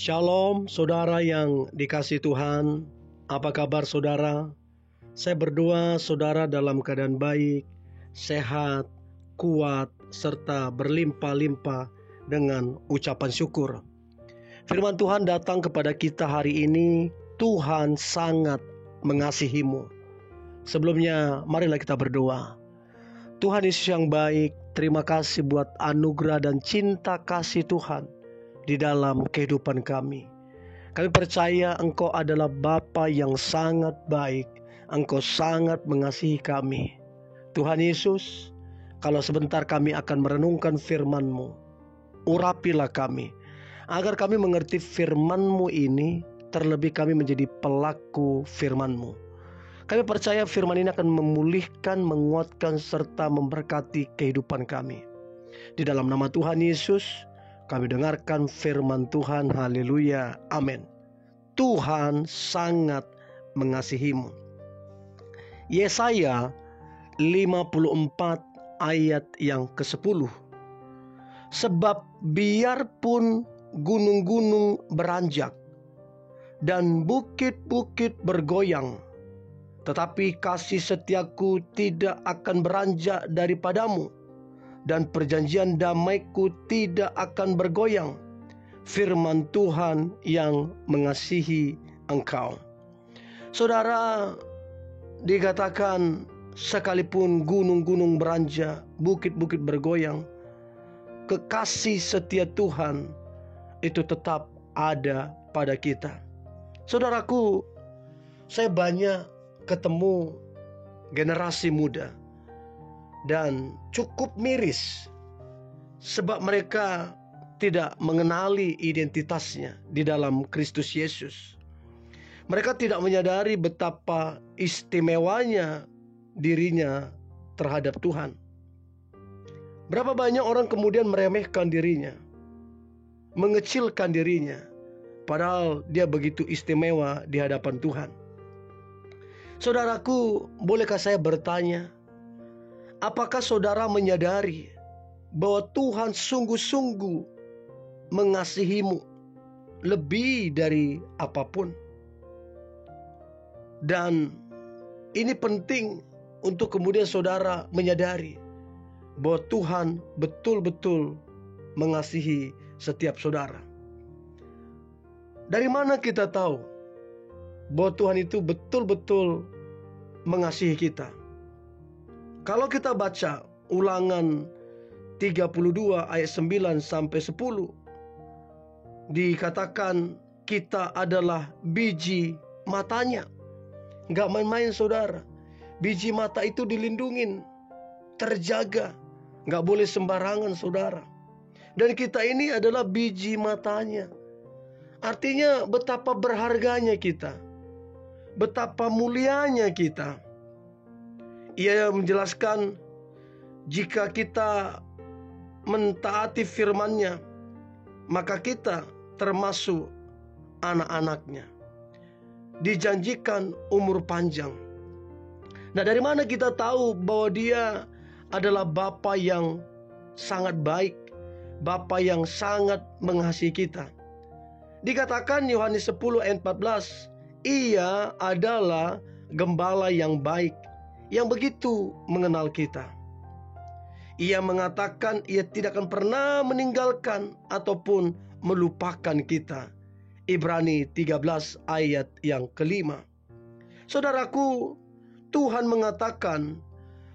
Shalom, saudara yang dikasihi Tuhan. Apa kabar saudara? Saya berdoa saudara dalam keadaan baik, sehat, kuat, serta berlimpah-limpah dengan ucapan syukur. Firman Tuhan datang kepada kita hari ini. Tuhan sangat mengasihimu. Sebelumnya, marilah kita berdoa. Tuhan Yesus yang baik, terima kasih buat anugerah dan cinta kasih Tuhan di dalam kehidupan kami. Kami percaya Engkau adalah Bapa yang sangat baik. Engkau sangat mengasihi kami. Tuhan Yesus, kalau sebentar kami akan merenungkan firman-Mu, urapilah kami, agar kami mengerti firman-Mu ini, terlebih kami menjadi pelaku firman-Mu. Kami percaya firman ini akan memulihkan, menguatkan, serta memberkati kehidupan kami. Di dalam nama Tuhan Yesus, kami dengarkan firman Tuhan. Haleluya. Amin. Tuhan sangat mengasihimu. Yesaya 54 ayat yang ke-10. Sebab biarpun gunung-gunung beranjak dan bukit-bukit bergoyang, tetapi kasih setiaku tidak akan beranjak daripadamu, dan perjanjian damaiku tidak akan bergoyang. Firman Tuhan yang mengasihi engkau. Saudara, dikatakan sekalipun gunung-gunung beranjak, bukit-bukit bergoyang, kekasih setia Tuhan itu tetap ada pada kita. Saudaraku, saya banyak ketemu generasi muda dan cukup miris sebab mereka tidak mengenali identitasnya di dalam Kristus Yesus. Mereka tidak menyadari betapa istimewanya dirinya terhadap Tuhan. Berapa banyak orang kemudian meremehkan dirinya, mengecilkan dirinya, padahal dia begitu istimewa di hadapan Tuhan. Saudaraku, bolehkah saya bertanya, apakah saudara menyadari bahwa Tuhan sungguh-sungguh mengasihimu lebih dari apapun? Dan ini penting untuk kemudian saudara menyadari bahwa Tuhan betul-betul mengasihi setiap saudara. Dari mana kita tahu bahwa Tuhan itu betul-betul mengasihi kita? Kalau kita baca Ulangan 32 ayat 9 sampai 10, dikatakan kita adalah biji matanya. Gak main-main saudara. Biji mata itu dilindungin, terjaga, gak boleh sembarangan saudara. Dan kita ini adalah biji matanya. Artinya betapa berharganya kita, betapa mulianya kita. Ia menjelaskan jika kita mentaati firman-Nya, maka kita termasuk anak-anaknya, dijanjikan umur panjang. Nah, dari mana kita tahu bahwa Dia adalah Bapa yang sangat baik, Bapa yang sangat mengasihi kita? Dikatakan Yohanes 10 ayat 14, Ia adalah gembala yang baik, yang begitu mengenal kita. Ia mengatakan Ia tidak akan pernah meninggalkan ataupun melupakan kita. Ibrani 13 ayat yang ke-5. Saudaraku, Tuhan mengatakan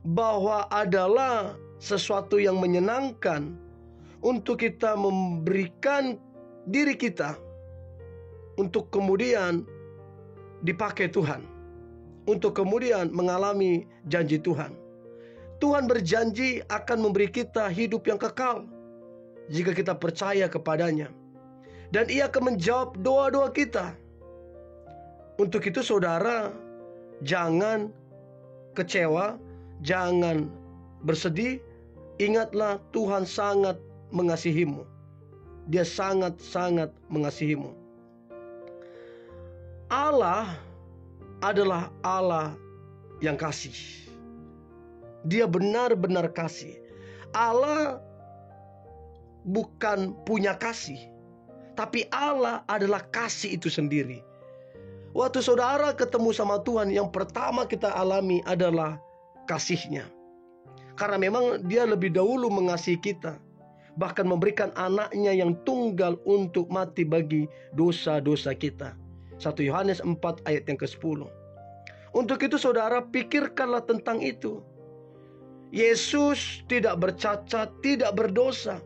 bahwa adalah sesuatu yang menyenangkan untuk kita memberikan diri kita untuk kemudian dipakai Tuhan, untuk kemudian mengalami janji Tuhan. Tuhan berjanji akan memberi kita hidup yang kekal jika kita percaya kepadanya, dan Ia akan menjawab doa-doa kita. Untuk itu saudara, jangan kecewa, jangan bersedih. Ingatlah, Tuhan sangat mengasihimu. Dia sangat-sangat mengasihimu. Allah adalah Allah yang kasih. Dia benar-benar kasih. Allah bukan punya kasih, Tapi Allah adalah kasih itu sendiri. Waktu saudara ketemu sama Tuhan, yang pertama kita alami adalah kasih-Nya. Karena memang Dia lebih dahulu mengasihi kita, bahkan memberikan anaknya yang tunggal untuk mati bagi dosa-dosa kita. 1 Yohanes 4 ayat yang ke-10. Untuk itu saudara, pikirkanlah tentang itu. Yesus tidak bercacat, tidak berdosa,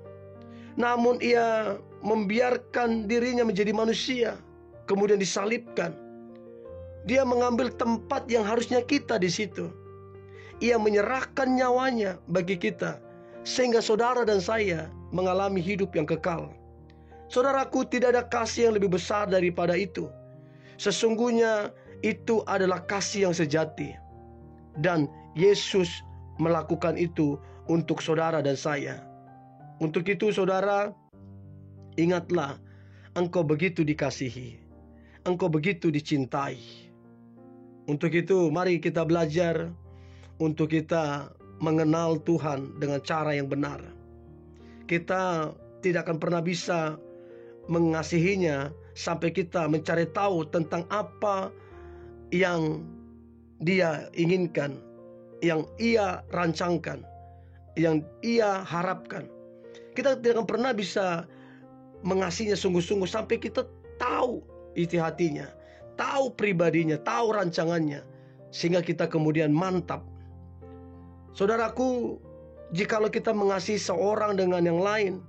namun Ia membiarkan dirinya menjadi manusia, kemudian disalibkan. Dia mengambil tempat yang harusnya kita di situ. Ia menyerahkan nyawanya bagi kita, sehingga saudara dan saya mengalami hidup yang kekal. Saudaraku, tidak ada kasih yang lebih besar daripada itu. Sesungguhnya itu adalah kasih yang sejati. Dan Yesus melakukan itu untuk saudara dan saya. Untuk itu saudara, ingatlah, engkau begitu dikasihi, engkau begitu dicintai. Untuk itu mari kita belajar untuk kita mengenal Tuhan dengan cara yang benar. Kita tidak akan pernah bisa mengasihinya sampai kita mencari tahu tentang apa yang Dia inginkan, yang Ia rancangkan, yang Ia harapkan. Kita tidak akan pernah bisa mengasihinya sungguh-sungguh sampai kita tahu isi hatinya, tahu pribadinya, tahu rancangannya, sehingga kita kemudian mantap. Saudaraku, jikalau kita mengasihi seorang dengan yang lain,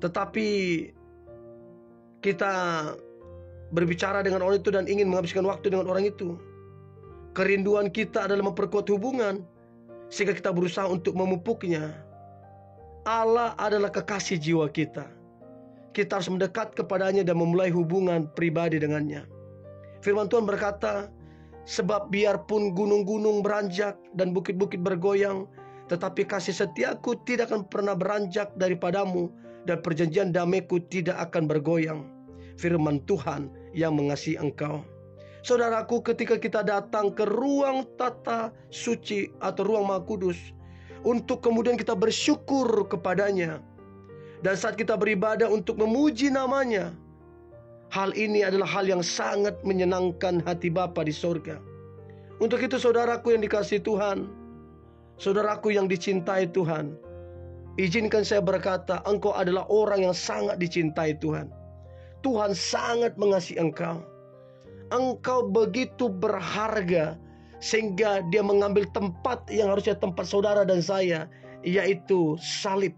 tetapi kita berbicara dengan orang itu dan ingin menghabiskan waktu dengan orang itu, kerinduan kita adalah memperkuat hubungan, sehingga kita berusaha untuk memupuknya. Allah adalah kekasih jiwa kita. Kita harus mendekat kepadanya dan memulai hubungan pribadi dengannya. Firman Tuhan berkata, sebab biarpun gunung-gunung beranjak dan bukit-bukit bergoyang, tetapi kasih setiaku tidak akan pernah beranjak daripadamu, dan perjanjian damaiku tidak akan bergoyang. Firman Tuhan yang mengasihi engkau. Saudaraku, ketika kita datang ke ruang tata suci atau ruang Maha Kudus, untuk kemudian kita bersyukur kepadanya, dan saat kita beribadah untuk memuji namanya, hal ini adalah hal yang sangat menyenangkan hati Bapa di sorga. Untuk itu saudaraku yang dikasihi Tuhan, saudaraku yang dicintai Tuhan, izinkan saya berkata, engkau adalah orang yang sangat dicintai Tuhan. Tuhan sangat mengasihi engkau. Engkau begitu berharga, sehingga Dia mengambil tempat yang harusnya tempat saudara dan saya, yaitu salib.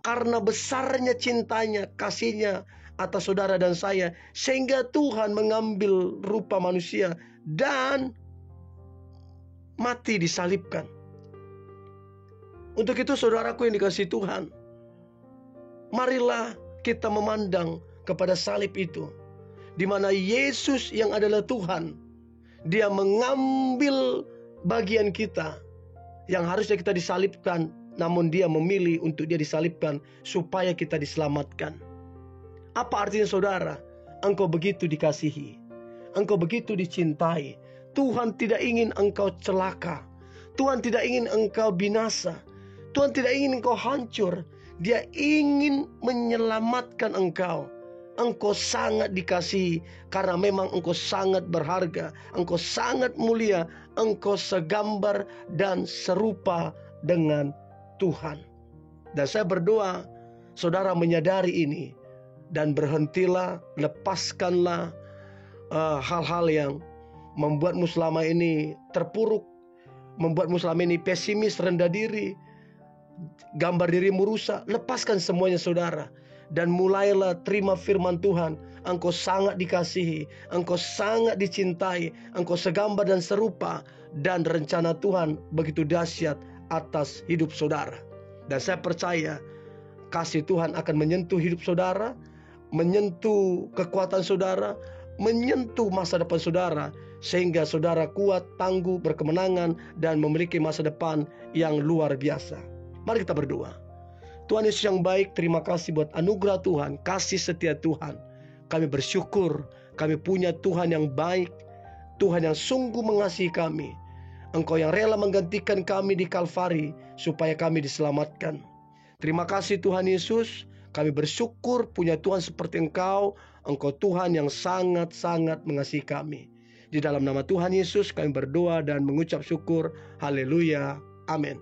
Karena besarnya cintanya, kasihnya atas saudara dan saya, sehingga Tuhan mengambil rupa manusia dan mati disalibkan. Untuk itu saudaraku yang dikasihi Tuhan, marilah kita memandang kepada salib itu, di mana Yesus yang adalah Tuhan, Dia mengambil bagian kita yang harusnya kita disalibkan, namun Dia memilih untuk Dia disalibkan supaya kita diselamatkan. Apa artinya saudara? Engkau begitu dikasihi, engkau begitu dicintai. Tuhan tidak ingin engkau celaka, Tuhan tidak ingin engkau binasa, Tuhan tidak ingin engkau hancur. Dia ingin menyelamatkan engkau. Engkau sangat dikasihi karena memang engkau sangat berharga, engkau sangat mulia, engkau segambar dan serupa dengan Tuhan. Dan saya berdoa saudara menyadari ini, dan berhentilah, lepaskanlah hal-hal yang membuatmu selama ini terpuruk, membuatmu selama ini pesimis, rendah diri, gambar dirimu rusak. Lepaskan semuanya saudara, dan mulailah terima firman Tuhan. Engkau sangat dikasihi, engkau sangat dicintai, engkau segambar dan serupa, dan rencana Tuhan begitu dahsyat atas hidup saudara. Dan saya percaya kasih Tuhan akan menyentuh hidup saudara, menyentuh kekuatan saudara, menyentuh masa depan saudara, sehingga saudara kuat, tangguh, berkemenangan, dan memiliki masa depan yang luar biasa. Mari kita berdoa. Tuhan Yesus yang baik, terima kasih buat anugerah Tuhan, kasih setia Tuhan. Kami bersyukur, kami punya Tuhan yang baik, Tuhan yang sungguh mengasihi kami. Engkau yang rela menggantikan kami di Kalvari supaya kami diselamatkan. Terima kasih Tuhan Yesus, Kami bersyukur punya Tuhan seperti Engkau. Engkau Tuhan yang sangat-sangat mengasihi kami. Di dalam nama Tuhan Yesus kami berdoa dan mengucap syukur. Haleluya. Amin.